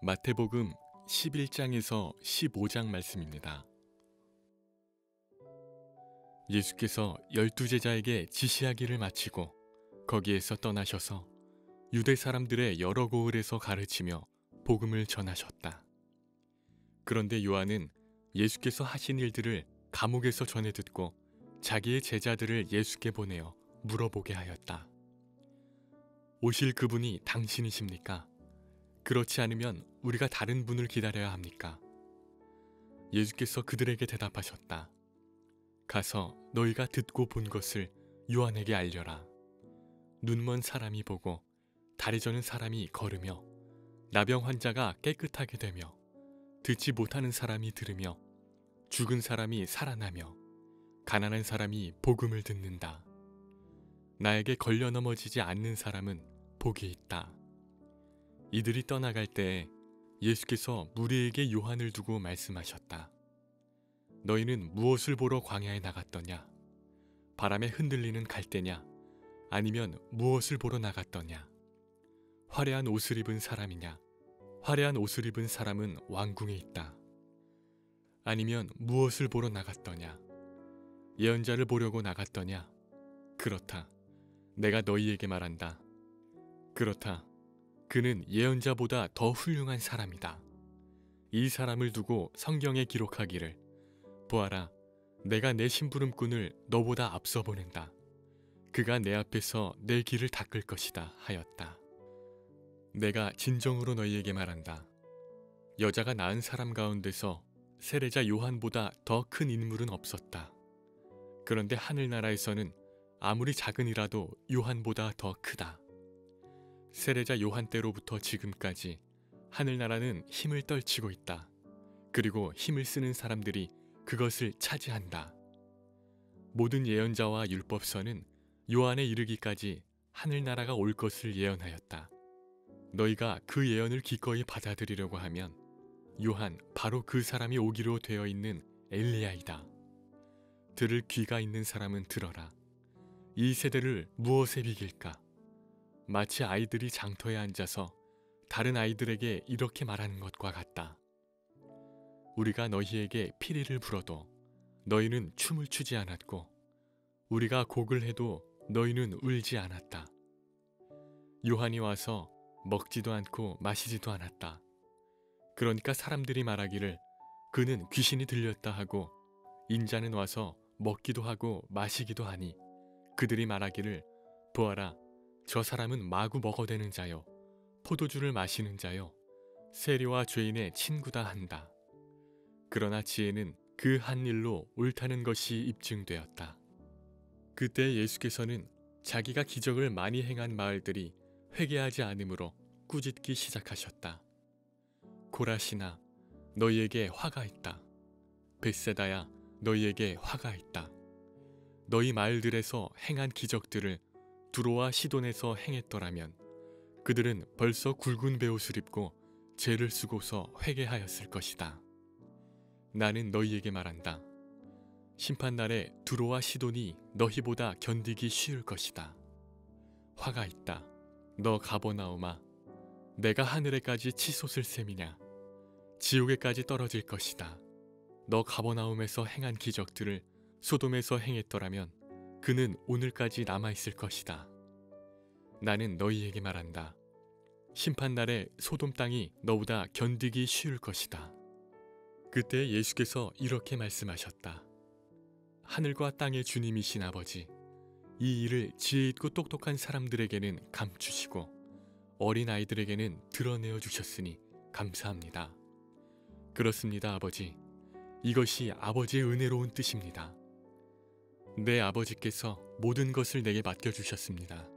마태복음 11장에서 15장 말씀입니다. 예수께서 12제자에게 지시하기를 마치고 거기에서 떠나셔서 유대 사람들의 여러 고을에서 가르치며 복음을 전하셨다. 그런데 요한은 예수께서 하신 일들을 감옥에서 전해 듣고 자기의 제자들을 예수께 보내어 물어보게 하였다. 오실 그분이 당신이십니까? 그렇지 않으면 우리가 다른 분을 기다려야 합니까? 예수께서 그들에게 대답하셨다. 가서 너희가 듣고 본 것을 요한에게 알려라. 눈먼 사람이 보고 다리 저는 사람이 걸으며 나병 환자가 깨끗하게 되며 듣지 못하는 사람이 들으며 죽은 사람이 살아나며 가난한 사람이 복음을 듣는다. 나에게 걸려 넘어지지 않는 사람은 복이 있다. 이들이 떠나갈 때에 예수께서 무리에게 요한을 두고 말씀하셨다. 너희는 무엇을 보러 광야에 나갔더냐? 바람에 흔들리는 갈대냐? 아니면 무엇을 보러 나갔더냐? 화려한 옷을 입은 사람이냐? 화려한 옷을 입은 사람은 왕궁에 있다. 아니면 무엇을 보러 나갔더냐? 예언자를 보려고 나갔더냐? 그렇다. 내가 너희에게 말한다. 그렇다. 그는 예언자보다 더 훌륭한 사람이다. 이 사람을 두고 성경에 기록하기를 보아라, 내가 내 심부름꾼을 너보다 앞서 보낸다. 그가 내 앞에서 내 길을 닦을 것이다 하였다. 내가 진정으로 너희에게 말한다. 여자가 낳은 사람 가운데서 세례자 요한보다 더 큰 인물은 없었다. 그런데 하늘나라에서는 아무리 작은 이라도 요한보다 더 크다. 세례자 요한 때로부터 지금까지 하늘나라는 힘을 떨치고 있다. 그리고 힘을 쓰는 사람들이 그것을 차지한다. 모든 예언자와 율법서는 요한에 이르기까지 하늘나라가 올 것을 예언하였다. 너희가 그 예언을 기꺼이 받아들이려고 하면 요한 바로 그 사람이 오기로 되어 있는 엘리야이다. 들을 귀가 있는 사람은 들어라. 이 세대를 무엇에 비길까? 마치 아이들이 장터에 앉아서 다른 아이들에게 이렇게 말하는 것과 같다. 우리가 너희에게 피리를 불어도 너희는 춤을 추지 않았고 우리가 곡을 해도 너희는 울지 않았다. 요한이 와서 먹지도 않고 마시지도 않았다. 그러니까 사람들이 말하기를 그는 귀신이 들렸다 하고 인자는 와서 먹기도 하고 마시기도 하니 그들이 말하기를 보아라, 저 사람은 마구 먹어대는 자요 포도주를 마시는 자요 세리와 죄인의 친구다 한다. 그러나 지혜는 그 한 일로 옳다는 것이 입증되었다. 그때 예수께서는 자기가 기적을 많이 행한 마을들이 회개하지 않으므로 꾸짖기 시작하셨다. 고라시나, 너희에게 화가 있다. 벳세다야, 너희에게 화가 있다. 너희 마을들에서 행한 기적들을 두로와 시돈에서 행했더라면 그들은 벌써 굵은 베옷을 입고 죄를 쓰고서 회개하였을 것이다. 나는 너희에게 말한다. 심판날에 두로와 시돈이 너희보다 견디기 쉬울 것이다. 화가 있다. 너 가버나움아, 내가 하늘에까지 치솟을 셈이냐? 지옥에까지 떨어질 것이다. 너 가버나움에서 행한 기적들을 소돔에서 행했더라면 그는 오늘까지 남아있을 것이다. 나는 너희에게 말한다. 심판날에 소돔 땅이 너보다 견디기 쉬울 것이다. 그때 예수께서 이렇게 말씀하셨다. 하늘과 땅의 주님이신 아버지, 이 일을 지혜 있고 똑똑한 사람들에게는 감추시고 어린아이들에게는 드러내어 주셨으니 감사합니다. 그렇습니다, 아버지. 이것이 아버지의 은혜로운 뜻입니다. 내 아버지께서 모든 것을 내게 맡겨주셨습니다.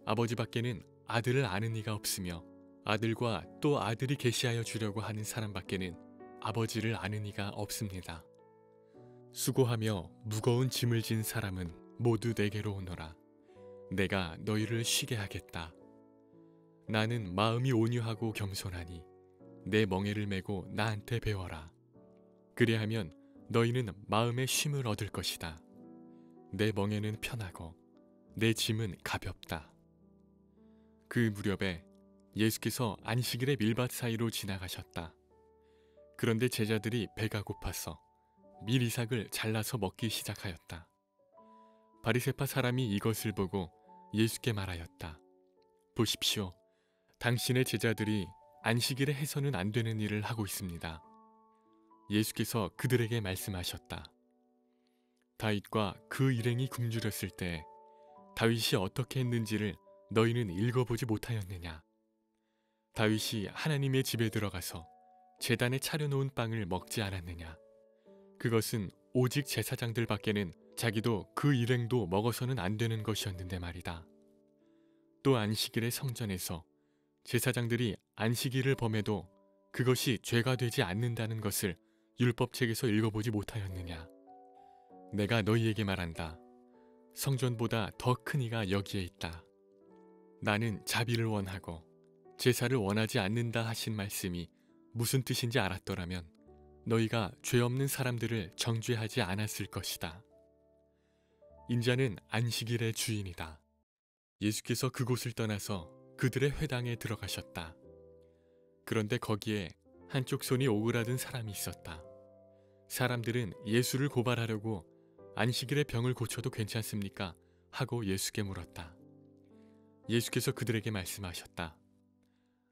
아버지밖에는 아들을 아는 이가 없으며 아들과 또 아들이 계시하여 주려고 하는 사람밖에는 아버지를 아는 이가 없습니다. 수고하며 무거운 짐을 진 사람은 모두 내게로 오너라. 내가 너희를 쉬게 하겠다. 나는 마음이 온유하고 겸손하니 내 멍에를 메고 나한테 배워라. 그리하면 너희는 마음의 쉼을 얻을 것이다. 내 멍에는 편하고 내 짐은 가볍다. 그 무렵에 예수께서 안식일의 밀밭 사이로 지나가셨다. 그런데 제자들이 배가 고파서 밀이삭을 잘라서 먹기 시작하였다. 바리새파 사람이 이것을 보고 예수께 말하였다. 보십시오. 당신의 제자들이 안식일에 해서는 안 되는 일을 하고 있습니다. 예수께서 그들에게 말씀하셨다. 다윗과 그 일행이 굶주렸을 때 다윗이 어떻게 했는지를 너희는 읽어보지 못하였느냐? 다윗이 하나님의 집에 들어가서 제단에 차려놓은 빵을 먹지 않았느냐? 그것은 오직 제사장들밖에는 자기도 그 일행도 먹어서는 안 되는 것이었는데 말이다. 또 안식일의 성전에서 제사장들이 안식일을 범해도 그것이 죄가 되지 않는다는 것을 율법책에서 읽어보지 못하였느냐? 내가 너희에게 말한다. 성전보다 더 큰 이가 여기에 있다. 나는 자비를 원하고 제사를 원하지 않는다 하신 말씀이 무슨 뜻인지 알았더라면 너희가 죄 없는 사람들을 정죄하지 않았을 것이다. 인자는 안식일의 주인이다. 예수께서 그곳을 떠나서 그들의 회당에 들어가셨다. 그런데 거기에 한쪽 손이 오그라든 사람이 있었다. 사람들은 예수를 고발하려고 안식일의 병을 고쳐도 괜찮습니까? 하고 예수께 물었다. 예수께서 그들에게 말씀하셨다.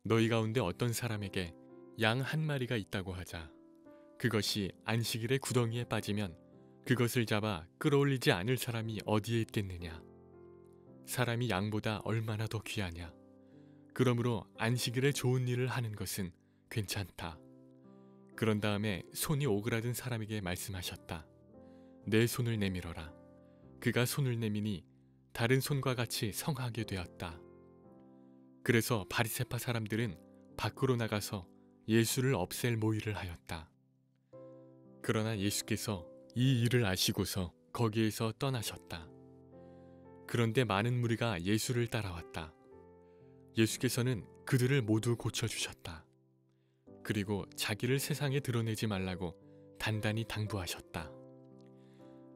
너희 가운데 어떤 사람에게 양 한 마리가 있다고 하자. 그것이 안식일의 구덩이에 빠지면 그것을 잡아 끌어올리지 않을 사람이 어디에 있겠느냐. 사람이 양보다 얼마나 더 귀하냐. 그러므로 안식일에 좋은 일을 하는 것은 괜찮다. 그런 다음에 손이 오그라든 사람에게 말씀하셨다. 내 손을 내밀어라. 그가 손을 내미니 다른 손과 같이 성하게 되었다. 그래서 바리새파 사람들은 밖으로 나가서 예수를 없앨 모의를 하였다. 그러나 예수께서 이 일을 아시고서 거기에서 떠나셨다. 그런데 많은 무리가 예수를 따라왔다. 예수께서는 그들을 모두 고쳐주셨다. 그리고 자기를 세상에 드러내지 말라고 단단히 당부하셨다.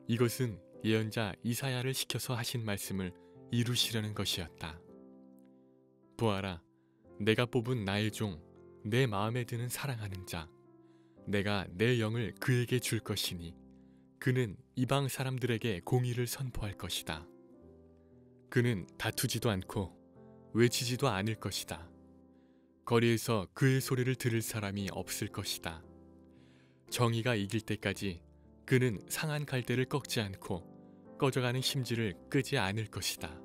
이것은 예언자 이사야를 시켜서 하신 말씀을 이루시려는 것이었다. 보아라, 내가 뽑은 나의 종, 내 마음에 드는 사랑하는 자, 내가 내 영을 그에게 줄 것이니 그는 이방 사람들에게 공의를 선포할 것이다. 그는 다투지도 않고 외치지도 않을 것이다. 거리에서 그의 소리를 들을 사람이 없을 것이다. 정의가 이길 때까지 그는 상한 갈대를 꺾지 않고 꺼져가는 심지를 끄지 않을 것이다.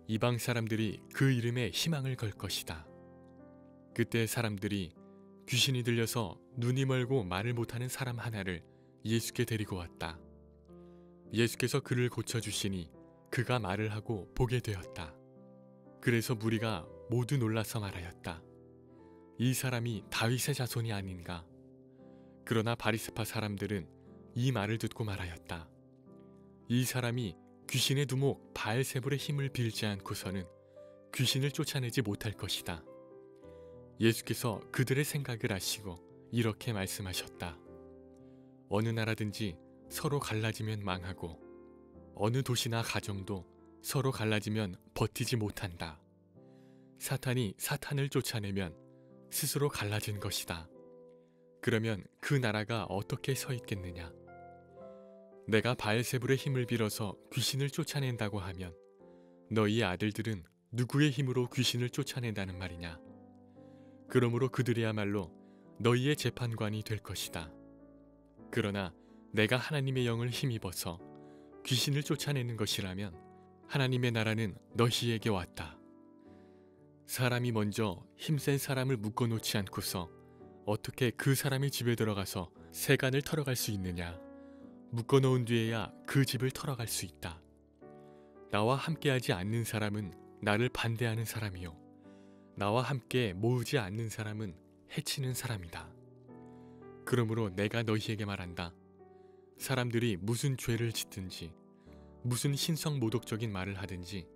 이방 사람들이 그 이름에 희망을 걸 것이다. 그때 사람들이 귀신이 들려서 눈이 멀고 말을 못하는 사람 하나를 예수께 데리고 왔다. 예수께서 그를 고쳐주시니 그가 말을 하고 보게 되었다. 그래서 무리가 모두 놀라서 말하였다. 이 사람이 다윗의 자손이 아닌가? 그러나 바리새파 사람들은 이 말을 듣고 말하였다. 이 사람이 귀신의 두목 바알세불의 힘을 빌지 않고서는 귀신을 쫓아내지 못할 것이다. 예수께서 그들의 생각을 아시고 이렇게 말씀하셨다. 어느 나라든지 서로 갈라지면 망하고 어느 도시나 가정도 서로 갈라지면 버티지 못한다. 사탄이 사탄을 쫓아내면 스스로 갈라진 것이다. 그러면 그 나라가 어떻게 서 있겠느냐? 내가 바알세불의 힘을 빌어서 귀신을 쫓아낸다고 하면 너희 아들들은 누구의 힘으로 귀신을 쫓아낸다는 말이냐? 그러므로 그들이야말로 너희의 재판관이 될 것이다. 그러나 내가 하나님의 영을 힘입어서 귀신을 쫓아내는 것이라면 하나님의 나라는 너희에게 왔다. 사람이 먼저 힘센 사람을 묶어놓지 않고서 어떻게 그 사람의 집에 들어가서 세간을 털어갈 수 있느냐? 묶어놓은 뒤에야 그 집을 털어갈 수 있다. 나와 함께하지 않는 사람은 나를 반대하는 사람이요, 나와 함께 모으지 않는 사람은 해치는 사람이다. 그러므로 내가 너희에게 말한다. 사람들이 무슨 죄를 짓든지 무슨 신성모독적인 말을 하든지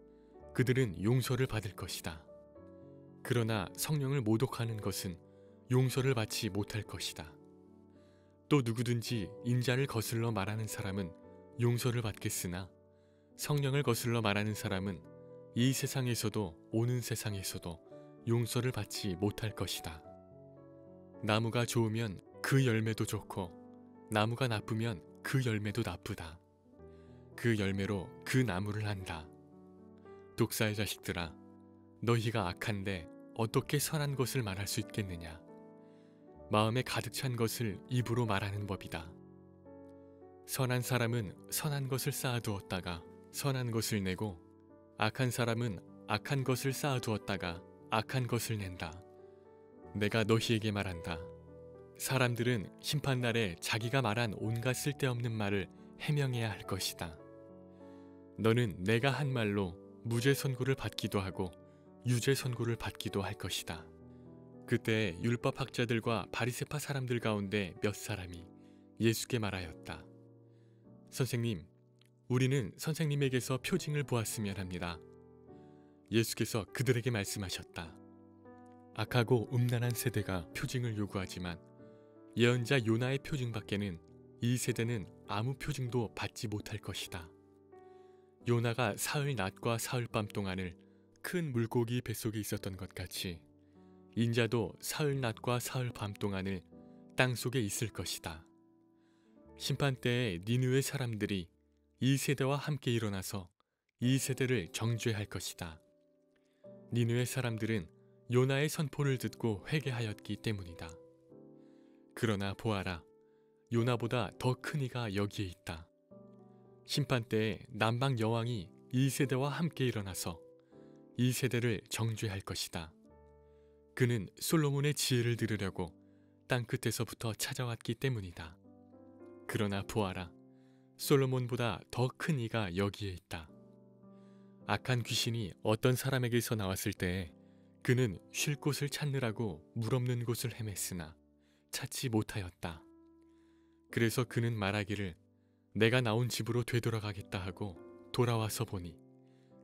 그들은 용서를 받을 것이다. 그러나 성령을 모독하는 것은 용서를 받지 못할 것이다. 또 누구든지 인자를 거슬러 말하는 사람은 용서를 받겠으나 성령을 거슬러 말하는 사람은 이 세상에서도 오는 세상에서도 용서를 받지 못할 것이다. 나무가 좋으면 그 열매도 좋고 나무가 나쁘면 그 열매도 나쁘다. 그 열매로 그 나무를 안다. 독사의 자식들아, 너희가 악한데 어떻게 선한 것을 말할 수 있겠느냐? 마음에 가득 찬 것을 입으로 말하는 법이다. 선한 사람은 선한 것을 쌓아두었다가 선한 것을 내고 악한 사람은 악한 것을 쌓아두었다가 악한 것을 낸다. 내가 너희에게 말한다. 사람들은 심판날에 자기가 말한 온갖 쓸데없는 말을 해명해야 할 것이다. 너는 내가 한 말로 무죄 선고를 받기도 하고 유죄 선고를 받기도 할 것이다. 그때 율법 학자들과 바리새파 사람들 가운데 몇 사람이 예수께 말하였다. 선생님, 우리는 선생님에게서 표징을 보았으면 합니다. 예수께서 그들에게 말씀하셨다. 악하고 음란한 세대가 표징을 요구하지만 예언자 요나의 표징밖에는 이 세대는 아무 표징도 받지 못할 것이다. 요나가 사흘 낮과 사흘 밤 동안을 큰 물고기 뱃속에 있었던 것 같이 인자도 사흘 낮과 사흘 밤 동안을 땅속에 있을 것이다. 심판 때에 니느웨 사람들이 이 세대와 함께 일어나서 이 세대를 정죄할 것이다. 니느웨 사람들은 요나의 선포를 듣고 회개하였기 때문이다. 그러나 보아라, 요나보다 더 큰 이가 여기에 있다. 심판 때에 남방 여왕이 이 세대와 함께 일어나서 이 세대를 정죄할 것이다. 그는 솔로몬의 지혜를 들으려고 땅끝에서부터 찾아왔기 때문이다. 그러나 보아라, 솔로몬보다 더 큰 이가 여기에 있다. 악한 귀신이 어떤 사람에게서 나왔을 때에 그는 쉴 곳을 찾느라고 물 없는 곳을 헤맸으나 찾지 못하였다. 그래서 그는 말하기를 내가 나온 집으로 되돌아가겠다 하고 돌아와서 보니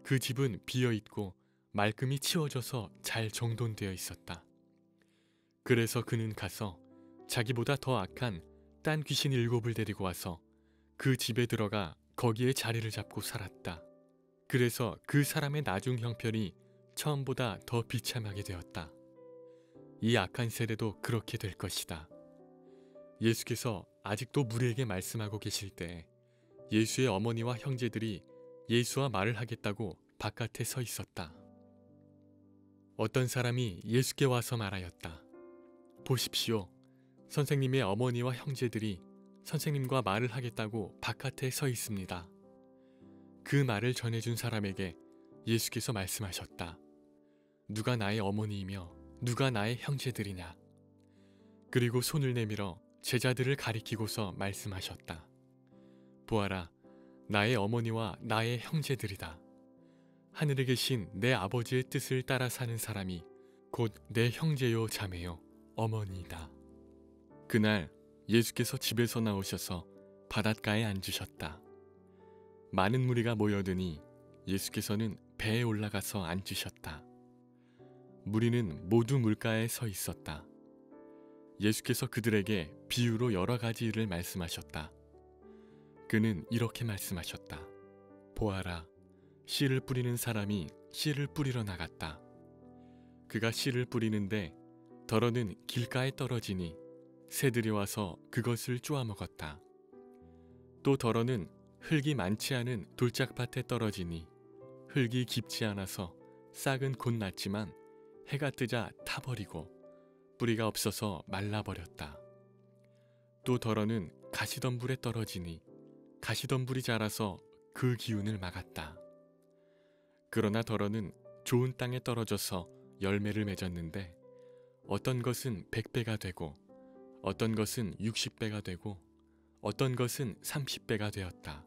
그 집은 비어있고 말끔히 치워져서 잘 정돈되어 있었다. 그래서 그는 가서 자기보다 더 악한 딴 귀신 7을 데리고 와서 그 집에 들어가 거기에 자리를 잡고 살았다. 그래서 그 사람의 나중 형편이 처음보다 더 비참하게 되었다. 이 악한 세대도 그렇게 될 것이다. 예수께서 아직도 무리에게 말씀하고 계실 때 예수의 어머니와 형제들이 예수와 말을 하겠다고 바깥에 서 있었다. 어떤 사람이 예수께 와서 말하였다. 보십시오. 선생님의 어머니와 형제들이 선생님과 말을 하겠다고 바깥에 서 있습니다. 그 말을 전해준 사람에게 예수께서 말씀하셨다. 누가 나의 어머니이며 누가 나의 형제들이냐? 그리고 손을 내밀어 제자들을 가리키고서 말씀하셨다. 보아라, 나의 어머니와 나의 형제들이다. 하늘에 계신 내 아버지의 뜻을 따라 사는 사람이 곧 내 형제요 자매요 어머니이다. 그날 예수께서 집에서 나오셔서 바닷가에 앉으셨다. 많은 무리가 모여드니 예수께서는 배에 올라가서 앉으셨다. 무리는 모두 물가에 서 있었다. 예수께서 그들에게 비유로 여러 가지 일을 말씀하셨다. 그는 이렇게 말씀하셨다. 보아라, 씨를 뿌리는 사람이 씨를 뿌리러 나갔다. 그가 씨를 뿌리는데 덜어는 길가에 떨어지니 새들이 와서 그것을 쪼아 먹었다. 또 덜어는 흙이 많지 않은 돌짝밭에 떨어지니 흙이 깊지 않아서 싹은 곧 났지만 해가 뜨자 타버리고 뿌리가 없어서 말라버렸다. 또 덜어는 가시덤불에 떨어지니 가시덤불이 자라서 그 기운을 막았다. 그러나 덜어는 좋은 땅에 떨어져서 열매를 맺었는데 어떤 것은 100배가 되고 어떤 것은 60배가 되고 어떤 것은 30배가 되었다.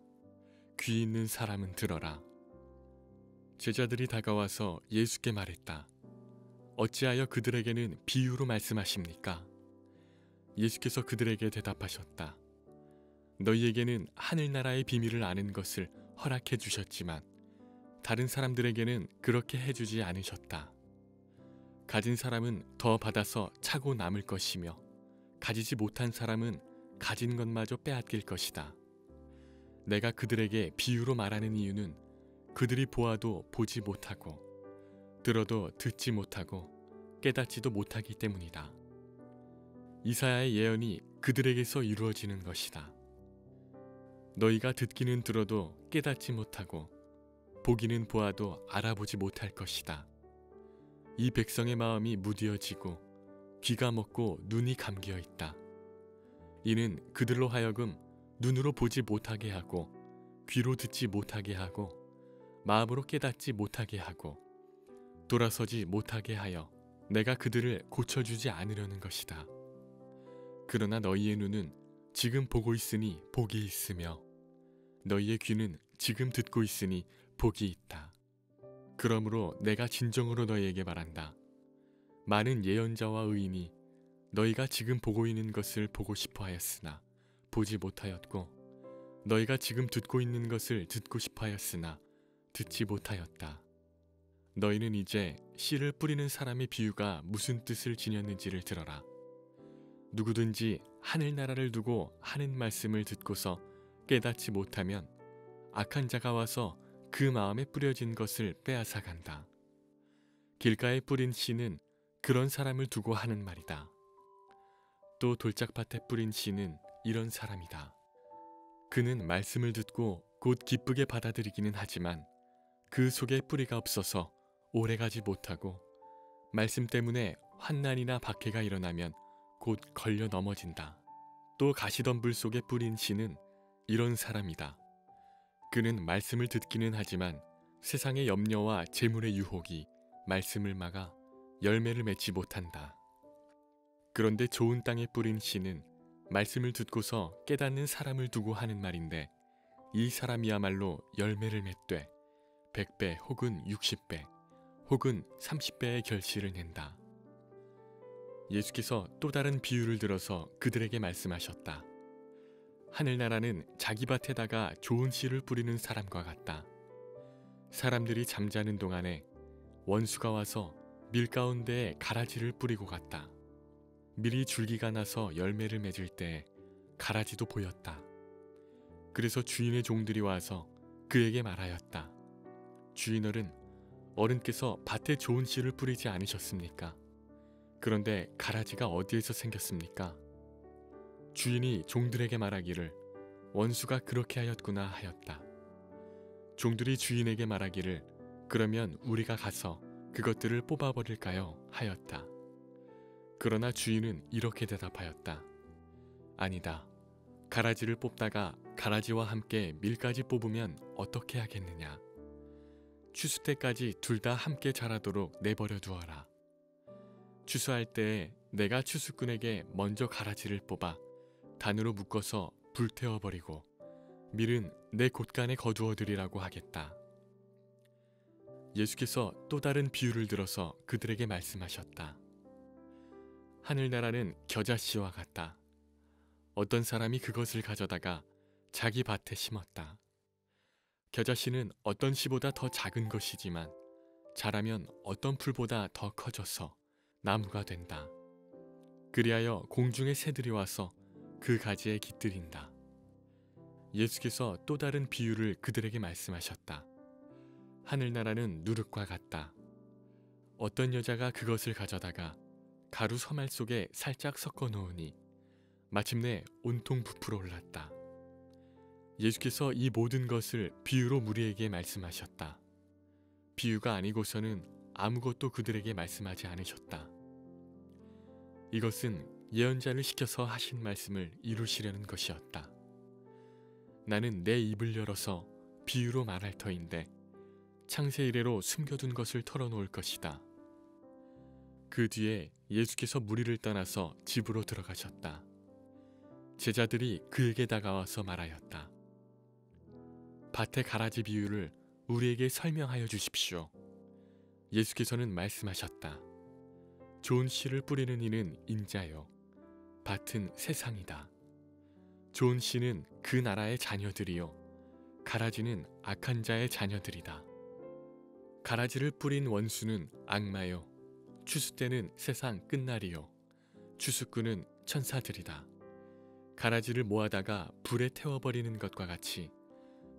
귀 있는 사람은 들어라. 제자들이 다가와서 예수께 말했다. 어찌하여 그들에게는 비유로 말씀하십니까? 예수께서 그들에게 대답하셨다. 너희에게는 하늘나라의 비밀을 아는 것을 허락해 주셨지만 다른 사람들에게는 그렇게 해주지 않으셨다. 가진 사람은 더 받아서 차고 남을 것이며 가지지 못한 사람은 가진 것마저 빼앗길 것이다. 내가 그들에게 비유로 말하는 이유는 그들이 보아도 보지 못하고 들어도 듣지 못하고 깨닫지도 못하기 때문이다. 이사야의 예언이 그들에게서 이루어지는 것이다. 너희가 듣기는 들어도 깨닫지 못하고 보기는 보아도 알아보지 못할 것이다. 이 백성의 마음이 무디어지고 귀가 먹고 눈이 감겨 있다. 이는 그들로 하여금 눈으로 보지 못하게 하고 귀로 듣지 못하게 하고 마음으로 깨닫지 못하게 하고 돌아서지 못하게 하여 내가 그들을 고쳐주지 않으려는 것이다. 그러나 너희의 눈은 지금 보고 있으니 복이 있으며 너희의 귀는 지금 듣고 있으니 복이 있다. 그러므로 내가 진정으로 너희에게 말한다. 많은 예언자와 의인이 너희가 지금 보고 있는 것을 보고 싶어 하였으나 보지 못하였고 너희가 지금 듣고 있는 것을 듣고 싶어 하였으나 듣지 못하였다. 너희는 이제 씨를 뿌리는 사람의 비유가 무슨 뜻을 지녔는지를 들어라. 누구든지 하늘나라를 두고 하는 말씀을 듣고서 깨닫지 못하면 악한 자가 와서 그 마음에 뿌려진 것을 빼앗아 간다. 길가에 뿌린 씨는 그런 사람을 두고 하는 말이다. 또 돌짝밭에 뿌린 씨는 이런 사람이다. 그는 말씀을 듣고 곧 기쁘게 받아들이기는 하지만 그 속에 뿌리가 없어서 오래가지 못하고 말씀 때문에 환난이나 박해가 일어나면 곧 걸려 넘어진다. 또 가시덤불 속에 뿌린 씨는 이런 사람이다. 그는 말씀을 듣기는 하지만 세상의 염려와 재물의 유혹이 말씀을 막아 열매를 맺지 못한다. 그런데 좋은 땅에 뿌린 씨는 말씀을 듣고서 깨닫는 사람을 두고 하는 말인데 이 사람이야말로 열매를 맺되 100배 혹은 60배 혹은 30배의 결실을 낸다. 예수께서 또 다른 비유를 들어서 그들에게 말씀하셨다. 하늘나라는 자기 밭에다가 좋은 씨를 뿌리는 사람과 같다. 사람들이 잠자는 동안에 원수가 와서 밀 가운데에 가라지를 뿌리고 갔다. 밀이 줄기가 나서 열매를 맺을 때 가라지도 보였다. 그래서 주인의 종들이 와서 그에게 말하였다. 주인어른, 어른께서 밭에 좋은 씨를 뿌리지 않으셨습니까? 그런데 가라지가 어디에서 생겼습니까? 주인이 종들에게 말하기를 원수가 그렇게 하였구나 하였다. 종들이 주인에게 말하기를 그러면 우리가 가서 그것들을 뽑아버릴까요? 하였다. 그러나 주인은 이렇게 대답하였다. 아니다. 가라지를 뽑다가 가라지와 함께 밀까지 뽑으면 어떻게 하겠느냐. 추수 때까지 둘 다 함께 자라도록 내버려 두어라. 추수할 때에 내가 추수꾼에게 먼저 가라지를 뽑아 단으로 묶어서 불태워버리고 밀은 내 곳간에 거두어들이라고 하겠다. 예수께서 또 다른 비유를 들어서 그들에게 말씀하셨다. 하늘나라는 겨자씨와 같다. 어떤 사람이 그것을 가져다가 자기 밭에 심었다. 겨자씨는 어떤 씨보다 더 작은 것이지만 자라면 어떤 풀보다 더 커져서 나무가 된다. 그리하여 공중의 새들이 와서 그 가지에 깃들인다. 예수께서 또 다른 비유를 그들에게 말씀하셨다. 하늘나라는 누룩과 같다. 어떤 여자가 그것을 가져다가 가루 서말 속에 살짝 섞어 놓으니 마침내 온통 부풀어 올랐다. 예수께서 이 모든 것을 비유로 무리에게 말씀하셨다. 비유가 아니고서는 아무것도 그들에게 말씀하지 않으셨다. 이것은 예언자를 시켜서 하신 말씀을 이루시려는 것이었다. 나는 내 입을 열어서 비유로 말할 터인데 창세 이래로 숨겨둔 것을 털어놓을 것이다. 그 뒤에 예수께서 무리를 떠나서 집으로 들어가셨다. 제자들이 그에게 다가와서 말하였다. 밭의 가라지 비유를 우리에게 설명하여 주십시오. 예수께서는 말씀하셨다. 좋은 씨를 뿌리는 이는 인자요, 밭은 세상이다. 좋은 씨는 그 나라의 자녀들이요, 가라지는 악한 자의 자녀들이다. 가라지를 뿌린 원수는 악마요, 추수 때는 세상 끝날이요, 추수꾼은 천사들이다. 가라지를 모아다가 불에 태워버리는 것과 같이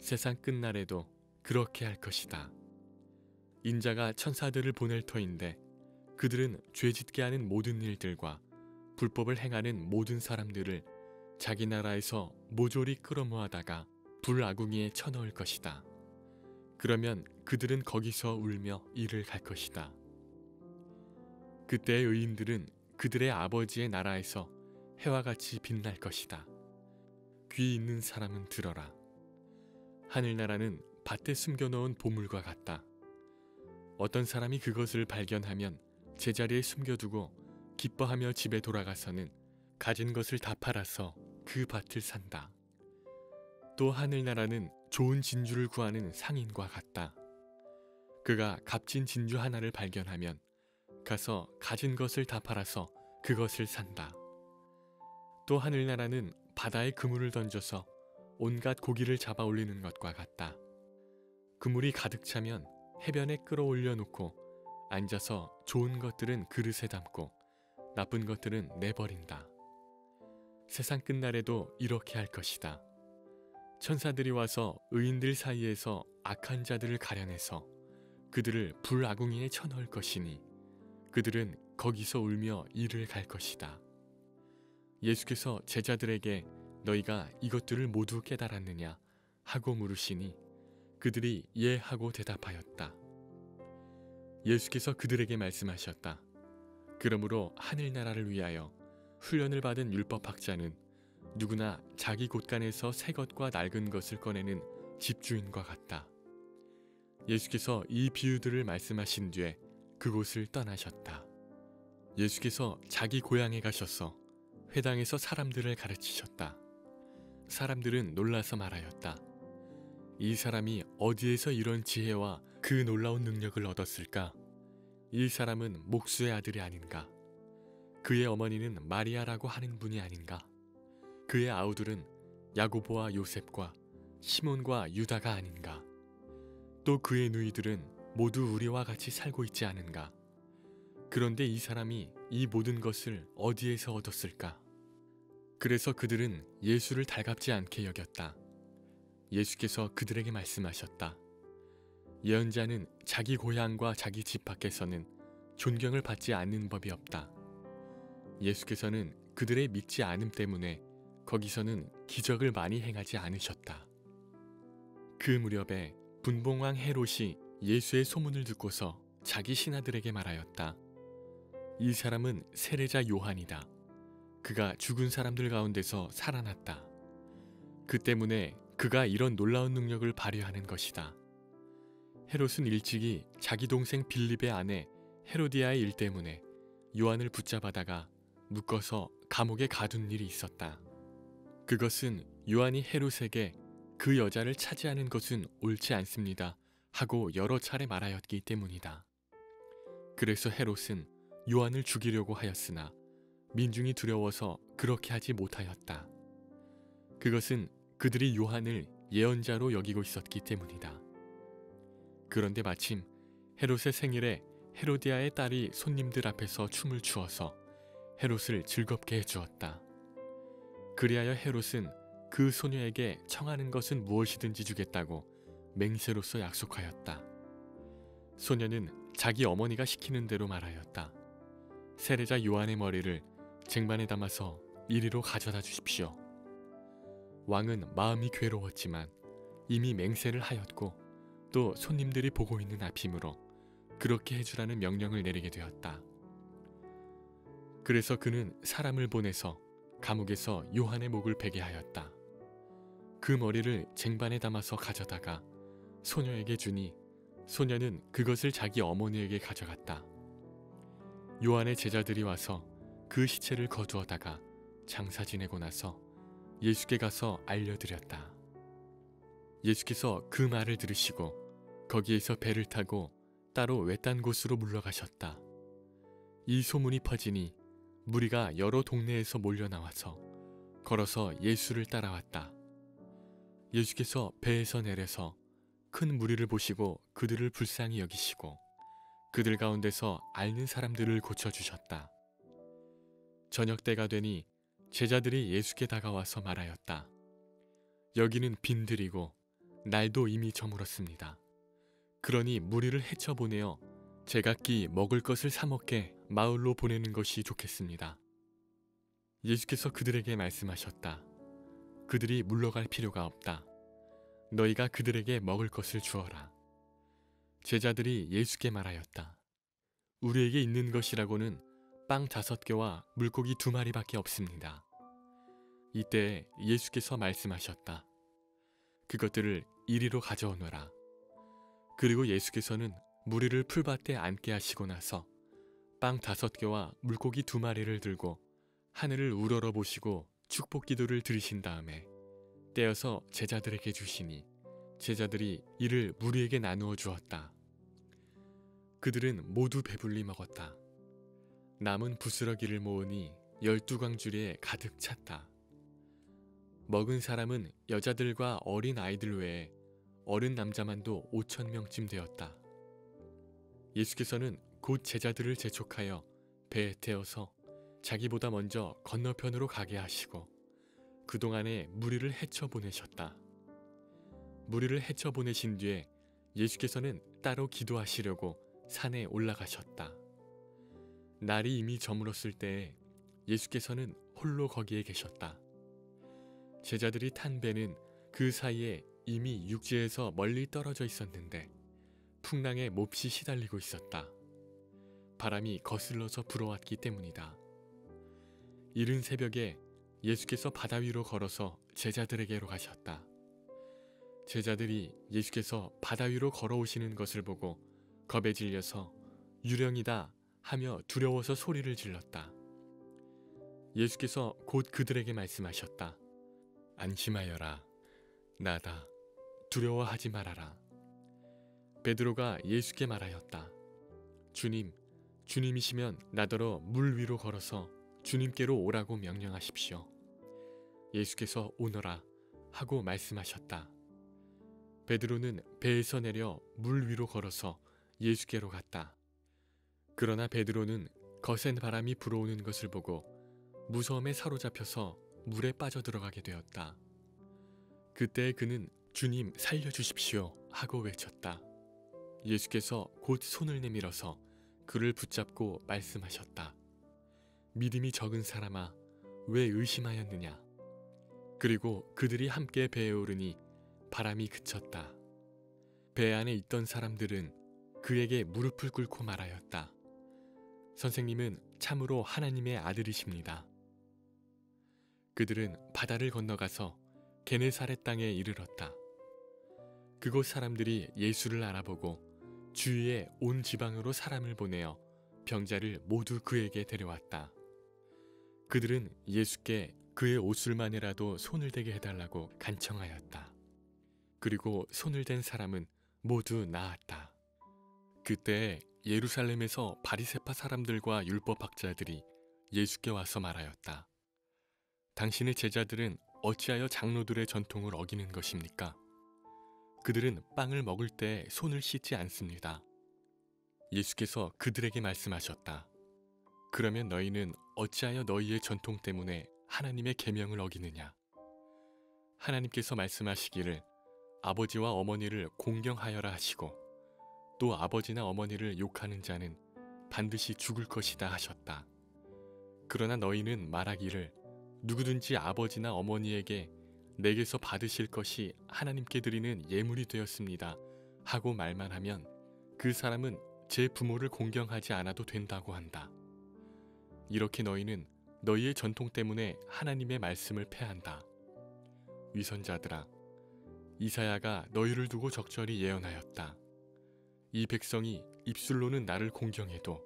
세상 끝날에도 그렇게 할 것이다. 인자가 천사들을 보낼 터인데 그들은 죄짓게 하는 모든 일들과 불법을 행하는 모든 사람들을 자기 나라에서 모조리 끌어모아다가 불아궁이에 쳐넣을 것이다. 그러면 그들은 거기서 울며 이를 갈 것이다. 그때의 의인들은 그들의 아버지의 나라에서 해와 같이 빛날 것이다. 귀 있는 사람은 들어라. 하늘나라는 밭에 숨겨놓은 보물과 같다. 어떤 사람이 그것을 발견하면 제자리에 숨겨두고 기뻐하며 집에 돌아가서는 가진 것을 다 팔아서 그 밭을 산다. 또 하늘나라는 좋은 진주를 구하는 상인과 같다. 그가 값진 진주 하나를 발견하면 가서 가진 것을 다 팔아서 그것을 산다. 또 하늘나라는 바다에 그물을 던져서 온갖 고기를 잡아 올리는 것과 같다. 그물이 가득 차면 해변에 끌어올려 놓고 앉아서 좋은 것들은 그릇에 담고 나쁜 것들은 내버린다. 세상 끝날에도 이렇게 할 것이다. 천사들이 와서 의인들 사이에서 악한 자들을 가려내서 그들을 불아궁이에 쳐넣을 것이니 그들은 거기서 울며 이를 갈 것이다. 예수께서 제자들에게 너희가 이것들을 모두 깨달았느냐 하고 물으시니 그들이 예 하고 대답하였다. 예수께서 그들에게 말씀하셨다. 그러므로 하늘나라를 위하여 훈련을 받은 율법학자는 누구나 자기 곳간에서 새 것과 낡은 것을 꺼내는 집주인과 같다. 예수께서 이 비유들을 말씀하신 뒤에 그곳을 떠나셨다. 예수께서 자기 고향에 가셔서 회당에서 사람들을 가르치셨다. 사람들은 놀라서 말하였다. 이 사람이 어디에서 이런 지혜와 그 놀라운 능력을 얻었을까? 이 사람은 목수의 아들이 아닌가? 그의 어머니는 마리아라고 하는 분이 아닌가? 그의 아우들은 야고보와 요셉과 시몬과 유다가 아닌가? 또 그의 누이들은 모두 우리와 같이 살고 있지 않은가? 그런데 이 사람이 이 모든 것을 어디에서 얻었을까? 그래서 그들은 예수를 달갑지 않게 여겼다. 예수께서 그들에게 말씀하셨다. 예언자는 자기 고향과 자기 집 밖에서는 존경을 받지 않는 법이 없다. 예수께서는 그들의 믿지 않음 때문에 거기서는 기적을 많이 행하지 않으셨다. 그 무렵에 분봉왕 헤롯이 예수의 소문을 듣고서 자기 신하들에게 말하였다. 이 사람은 세례자 요한이다. 그가 죽은 사람들 가운데서 살아났다. 그 때문에 그가 이런 놀라운 능력을 발휘하는 것이다. 헤롯은 일찍이 자기 동생 빌립의 아내 헤로디아의 일 때문에 요한을 붙잡아다가 묶어서 감옥에 가둔 일이 있었다. 그것은 요한이 헤롯에게 그 여자를 차지하는 것은 옳지 않습니다 하고 여러 차례 말하였기 때문이다. 그래서 헤롯은 요한을 죽이려고 하였으나 민중이 두려워서 그렇게 하지 못하였다. 그것은 그들이 요한을 예언자로 여기고 있었기 때문이다. 그런데 마침 헤롯의 생일에 헤로디아의 딸이 손님들 앞에서 춤을 추어서 헤롯을 즐겁게 해주었다. 그리하여 헤롯은 그 소녀에게 청하는 것은 무엇이든지 주겠다고 맹세로서 약속하였다. 소녀는 자기 어머니가 시키는 대로 말하였다. 세례자 요한의 머리를 쟁반에 담아서 이리로 가져다 주십시오. 왕은 마음이 괴로웠지만 이미 맹세를 하였고 또 손님들이 보고 있는 앞이므로 그렇게 해주라는 명령을 내리게 되었다. 그래서 그는 사람을 보내서 감옥에서 요한의 목을 베게 하였다. 그 머리를 쟁반에 담아서 가져다가 소녀에게 주니 소녀는 그것을 자기 어머니에게 가져갔다. 요한의 제자들이 와서 그 시체를 거두어다가 장사 지내고 나서 예수께 가서 알려드렸다. 예수께서 그 말을 들으시고 거기에서 배를 타고 따로 외딴 곳으로 물러가셨다. 이 소문이 퍼지니 무리가 여러 동네에서 몰려 나와서 걸어서 예수를 따라왔다. 예수께서 배에서 내려서 큰 무리를 보시고 그들을 불쌍히 여기시고 그들 가운데서 앓는 사람들을 고쳐주셨다. 저녁 때가 되니 제자들이 예수께 다가와서 말하였다. 여기는 빈들이고 날도 이미 저물었습니다. 그러니 무리를 헤쳐보내어 제각기 먹을 것을 사 먹게 마을로 보내는 것이 좋겠습니다. 예수께서 그들에게 말씀하셨다. 그들이 물러갈 필요가 없다. 너희가 그들에게 먹을 것을 주어라. 제자들이 예수께 말하였다. 우리에게 있는 것이라고는 빵 5개와 물고기 2마리밖에 없습니다. 이때 예수께서 말씀하셨다. 그것들을 이리로 가져오너라. 그리고 예수께서는 무리를 풀밭에 앉게 하시고 나서 빵 5개와 물고기 2마리를 들고 하늘을 우러러 보시고 축복 기도를 드리신 다음에 떼어서 제자들에게 주시니 제자들이 이를 무리에게 나누어 주었다. 그들은 모두 배불리 먹었다. 남은 부스러기를 모으니 12광주리에 가득 찼다. 먹은 사람은 여자들과 어린 아이들 외에 어른 남자만도 5,000명쯤 되었다. 예수께서는 곧 제자들을 재촉하여 배에 태워서 자기보다 먼저 건너편으로 가게 하시고 그동안에 무리를 헤쳐 보내셨다. 무리를 헤쳐 보내신 뒤에 예수께서는 따로 기도하시려고 산에 올라가셨다. 날이 이미 저물었을 때에 예수께서는 홀로 거기에 계셨다. 제자들이 탄 배는 그 사이에 이미 육지에서 멀리 떨어져 있었는데 풍랑에 몹시 시달리고 있었다. 바람이 거슬러서 불어왔기 때문이다. 이른 새벽에 예수께서 바다 위로 걸어서 제자들에게로 가셨다. 제자들이 예수께서 바다 위로 걸어오시는 것을 보고 겁에 질려서 유령이다 하며 두려워서 소리를 질렀다. 예수께서 곧 그들에게 말씀하셨다. 안심하여라. 나다. 두려워하지 말아라. 베드로가 예수께 말하였다. 주님, 주님이시면 나더러 물 위로 걸어서 주님께로 오라고 명령하십시오. 예수께서 오너라 하고 말씀하셨다. 베드로는 배에서 내려 물 위로 걸어서 예수께로 갔다. 그러나 베드로는 거센 바람이 불어오는 것을 보고 무서움에 사로잡혀서 물에 빠져들어가게 되었다. 그때 그는 주님 살려주십시오 하고 외쳤다. 예수께서 곧 손을 내밀어서 그를 붙잡고 말씀하셨다. 믿음이 적은 사람아, 왜 의심하였느냐? 그리고 그들이 함께 배에 오르니 바람이 그쳤다. 배 안에 있던 사람들은 그에게 무릎을 꿇고 말하였다. 선생님은 참으로 하나님의 아들이십니다. 그들은 바다를 건너가서 게네사렛 땅에 이르렀다. 그곳 사람들이 예수를 알아보고 주위에 온 지방으로 사람을 보내어 병자를 모두 그에게 데려왔다. 그들은 예수께 그의 옷술만이라도 손을 대게 해달라고 간청하였다. 그리고 손을 댄 사람은 모두 나았다. 그때 예루살렘에서 바리새파 사람들과 율법학자들이 예수께 와서 말하였다. 당신의 제자들은 어찌하여 장로들의 전통을 어기는 것입니까? 그들은 빵을 먹을 때 손을 씻지 않습니다. 예수께서 그들에게 말씀하셨다. 그러면 너희는 어찌하여 너희의 전통 때문에 하나님의 계명을 어기느냐? 하나님께서 말씀하시기를 아버지와 어머니를 공경하여라 하시고 또 아버지나 어머니를 욕하는 자는 반드시 죽을 것이다 하셨다. 그러나 너희는 말하기를 누구든지 아버지나 어머니에게 내게서 받으실 것이 하나님께 드리는 예물이 되었습니다 하고 말만 하면 그 사람은 제 부모를 공경하지 않아도 된다고 한다. 이렇게 너희는 너희의 전통 때문에 하나님의 말씀을 폐한다. 위선자들아, 이사야가 너희를 두고 적절히 예언하였다. 이 백성이 입술로는 나를 공경해도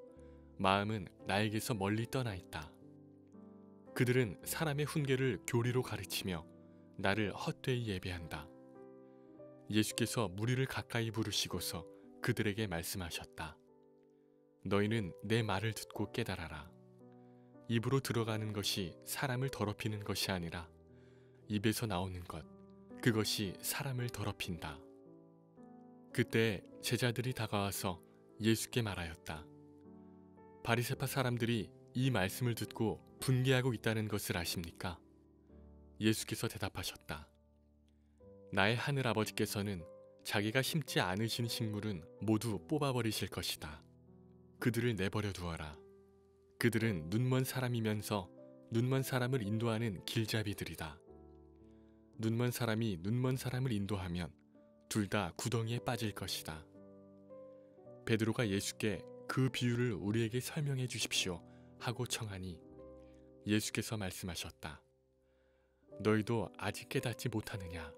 마음은 나에게서 멀리 떠나 있다. 그들은 사람의 훈계를 교리로 가르치며 나를 헛되이 예배한다. 예수께서 무리를 가까이 부르시고서 그들에게 말씀하셨다. 너희는 내 말을 듣고 깨달아라. 입으로 들어가는 것이 사람을 더럽히는 것이 아니라 입에서 나오는 것, 그것이 사람을 더럽힌다. 그때 제자들이 다가와서 예수께 말하였다. 바리새파 사람들이 이 말씀을 듣고 분개하고 있다는 것을 아십니까? 예수께서 대답하셨다. 나의 하늘아버지께서는 자기가 심지 않으신 식물은 모두 뽑아버리실 것이다. 그들을 내버려 두어라. 그들은 눈먼 사람이면서 눈먼 사람을 인도하는 길잡이들이다. 눈먼 사람이 눈먼 사람을 인도하면 둘 다 구덩이에 빠질 것이다. 베드로가 예수께 그 비유를 우리에게 설명해 주십시오 하고 청하니 예수께서 말씀하셨다. 너희도 아직 깨닫지 못하느냐?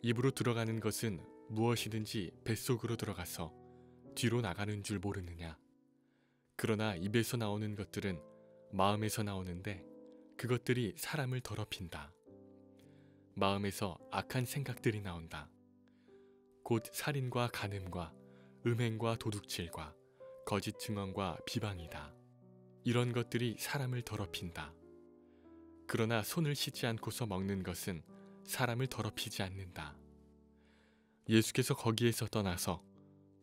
입으로 들어가는 것은 무엇이든지 뱃속으로 들어가서 뒤로 나가는 줄 모르느냐? 그러나 입에서 나오는 것들은 마음에서 나오는데 그것들이 사람을 더럽힌다. 마음에서 악한 생각들이 나온다. 곧 살인과 간음과 음행과 도둑질과 거짓 증언과 비방이다. 이런 것들이 사람을 더럽힌다. 그러나 손을 씻지 않고서 먹는 것은 사람을 더럽히지 않는다. 예수께서 거기에서 떠나서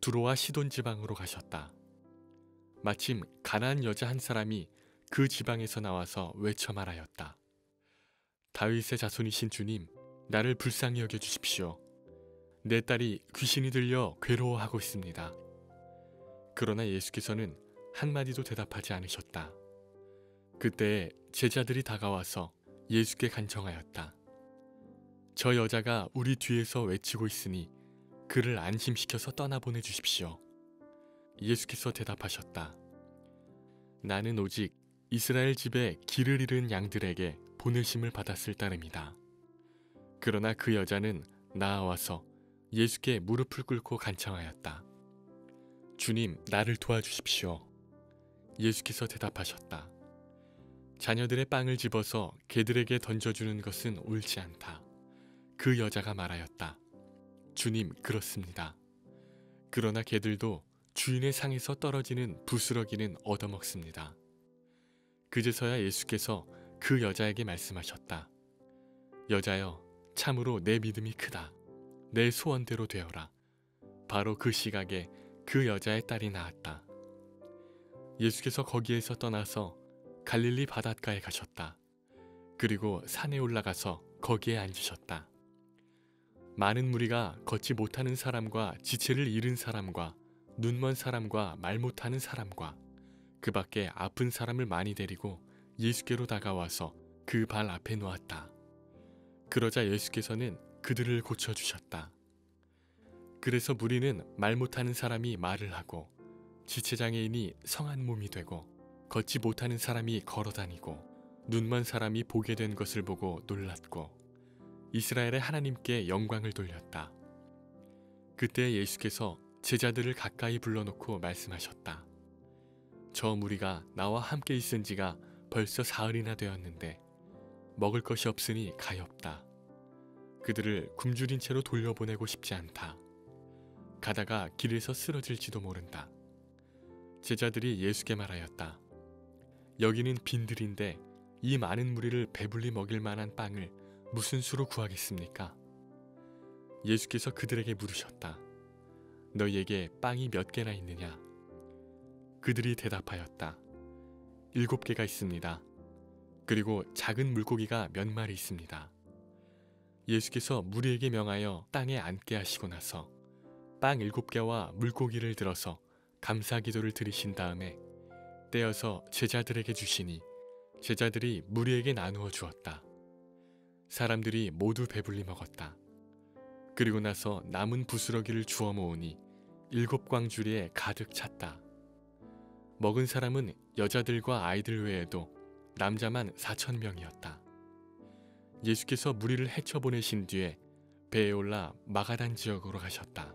두로와 시돈 지방으로 가셨다. 마침 가나안 여자 한 사람이 그 지방에서 나와서 외쳐 말하였다. 다윗의 자손이신 주님, 나를 불쌍히 여겨 주십시오. 내 딸이 귀신이 들려 괴로워하고 있습니다. 그러나 예수께서는 한마디도 대답하지 않으셨다. 그때 제자들이 다가와서 예수께 간청하였다. 저 여자가 우리 뒤에서 외치고 있으니 그를 안심시켜서 떠나보내 주십시오. 예수께서 대답하셨다. 나는 오직 이스라엘 집에 길을 잃은 양들에게 보내심을 받았을 따름이다. 그러나 그 여자는 나아와서 예수께 무릎을 꿇고 간청하였다. 주님, 나를 도와주십시오. 예수께서 대답하셨다. 자녀들의 빵을 집어서 개들에게 던져주는 것은 옳지 않다. 그 여자가 말하였다. 주님, 그렇습니다. 그러나 개들도 주인의 상에서 떨어지는 부스러기는 얻어먹습니다. 그제서야 예수께서 그 여자에게 말씀하셨다. 여자여, 참으로 내 믿음이 크다. 내 소원대로 되어라. 바로 그 시각에 그 여자의 딸이 나았다. 예수께서 거기에서 떠나서 갈릴리 바닷가에 가셨다. 그리고 산에 올라가서 거기에 앉으셨다. 많은 무리가 걷지 못하는 사람과 지체를 잃은 사람과 눈먼 사람과 말 못하는 사람과 그 밖에 아픈 사람을 많이 데리고 예수께로 다가와서 그 발 앞에 놓았다. 그러자 예수께서는 그들을 고쳐주셨다. 그래서 무리는 말 못하는 사람이 말을 하고 지체장애인이 성한 몸이 되고 걷지 못하는 사람이 걸어다니고 눈먼 사람이 보게 된 것을 보고 놀랐고 이스라엘의 하나님께 영광을 돌렸다. 그때 예수께서 제자들을 가까이 불러놓고 말씀하셨다. 저 무리가 나와 함께 있은 지가 벌써 사흘이나 되었는데 먹을 것이 없으니 가엾다. 그들을 굶주린 채로 돌려보내고 싶지 않다. 가다가 길에서 쓰러질지도 모른다. 제자들이 예수께 말하였다. 여기는 빈들인데 이 많은 무리를 배불리 먹일 만한 빵을 무슨 수로 구하겠습니까? 예수께서 그들에게 물으셨다. 너희에게 빵이 몇 개나 있느냐? 그들이 대답하였다. 7개가 있습니다. 그리고 작은 물고기가 몇 마리 있습니다. 예수께서 무리에게 명하여 땅에 앉게 하시고 나서 빵 7개와 물고기를 들어서 감사 기도를 드리신 다음에 떼어서 제자들에게 주시니 제자들이 무리에게 나누어 주었다. 사람들이 모두 배불리 먹었다. 그리고 나서 남은 부스러기를 주워 모으니 7광주리에 가득 찼다. 먹은 사람은 여자들과 아이들 외에도 남자만 4,000명이었다. 예수께서 무리를 헤쳐보내신 뒤에 배에 올라 마가단 지역으로 가셨다.